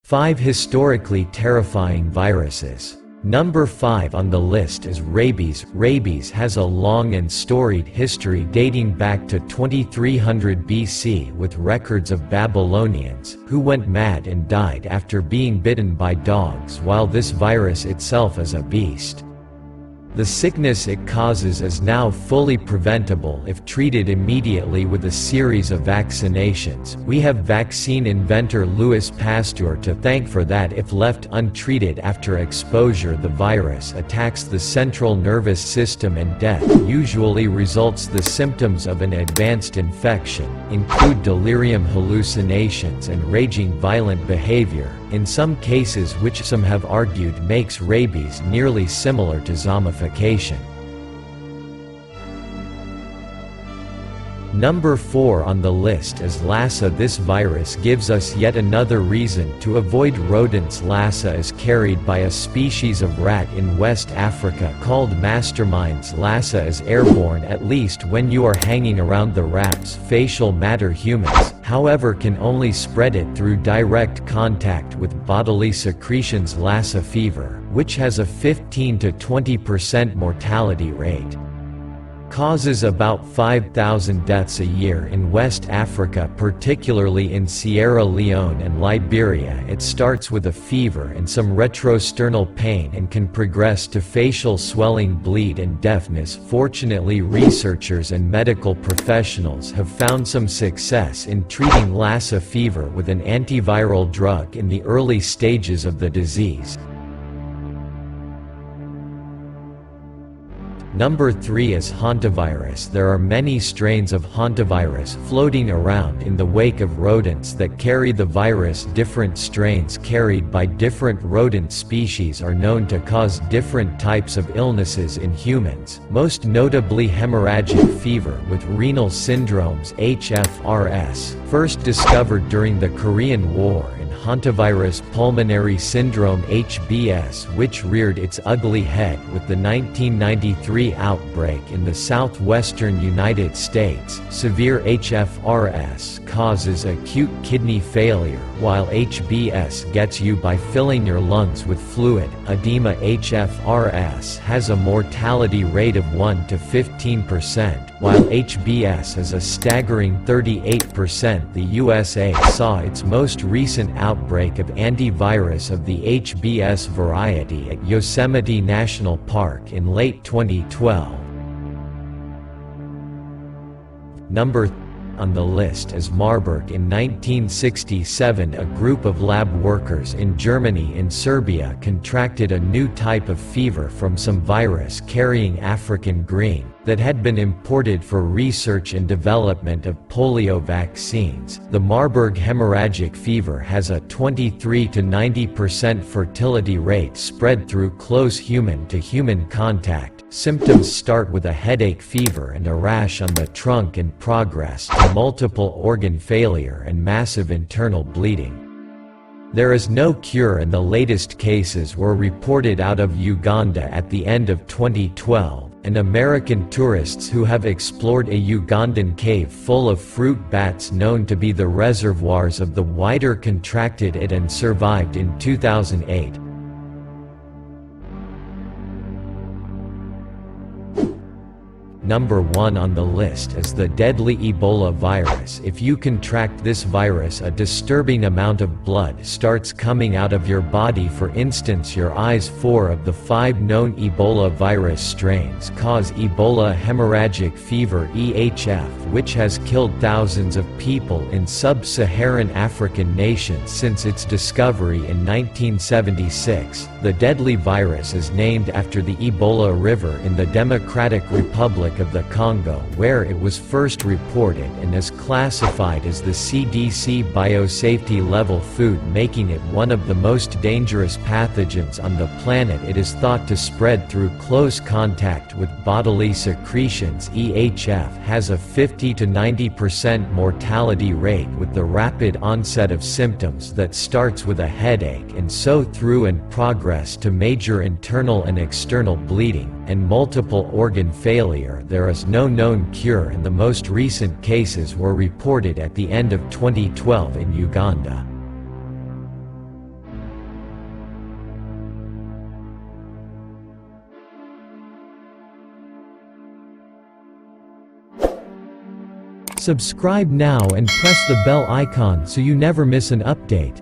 5 historically terrifying viruses. Number 5 on the list is rabies. Rabies has a long and storied history dating back to 2300 BC, with records of Babylonians who went mad and died after being bitten by dogs, while this virus itself is a beast. The sickness it causes is now fully preventable if treated immediately with a series of vaccinations. We have vaccine inventor Louis Pasteur to thank for that. If left untreated after exposure, the virus attacks the central nervous system and death usually results. The symptoms of an advanced infection include delirium, hallucinations, and raging violent behavior, in some cases, which some have argued makes rabies nearly similar to zombification. Number 4 on the list is Lassa. This virus gives us yet another reason to avoid rodents. Lassa is carried by a species of rat in West Africa called masterminds. Lassa is airborne, at least when you are hanging around the rat's facial matter. Humans, however, can only spread it through direct contact with bodily secretions. Lassa fever, which has a 15 to 20% mortality rate, causes about 5,000 deaths a year in West Africa, particularly in Sierra Leone and Liberia. It starts with a fever and some retrosternal pain and can progress to facial swelling, bleed, and deafness. Fortunately, researchers and medical professionals have found some success in treating Lassa fever with an antiviral drug in the early stages of the disease. Number 3 is hantavirus. There are many strains of hantavirus floating around in the wake of rodents that carry the virus. Different strains carried by different rodent species are known to cause different types of illnesses in humans, most notably hemorrhagic fever with renal syndromes (HFRS), first discovered during the Korean War, and hantavirus pulmonary syndrome (HBS), which reared its ugly head with the 1993 outbreak in the southwestern United States. Severe HFRS causes acute kidney failure, while HBS gets you by filling your lungs with fluid edema. HFRS has a mortality rate of 1 to 15%, while HBS is a staggering 38%. The USA saw its most recent outbreak of antivirus of the HBS variety at Yosemite National Park in late 2012. Number 3 on the list is Marburg. In 1967, a group of lab workers in Germany and Serbia contracted a new type of fever from some virus-carrying African green that had been imported for research and development of polio vaccines. The Marburg hemorrhagic fever has a 23 to 90% fertility rate spread through close human-to-human contact. Symptoms start with a headache, fever, and a rash on the trunk and progress to multiple organ failure and massive internal bleeding. There is no cure, and the latest cases were reported out of Uganda at the end of 2012. And American tourists who have explored a Ugandan cave full of fruit bats known to be the reservoirs of the whiter contracted it and survived in 2008. Number 1 on the list is the deadly Ebola virus. If you contract this virus, a disturbing amount of blood starts coming out of your body. For instance, your eyes. 4 of the 5 known Ebola virus strains cause Ebola hemorrhagic fever (EHF), which has killed thousands of people in sub-Saharan African nations since its discovery in 1976. The deadly virus is named after the Ebola River in the Democratic Republic of the Congo, where it was first reported, and is classified as the CDC Biosafety Level food, making it one of the most dangerous pathogens on the planet. It is thought to spread through close contact with bodily secretions. EHF has a 50 to 90% mortality rate, with the rapid onset of symptoms that starts with a headache and so through and progress to major internal and external bleeding and multiple organ failure. There is no known cure, and the most recent cases were reported at the end of 2012 in Uganda. Subscribe now and press the bell icon so you never miss an update.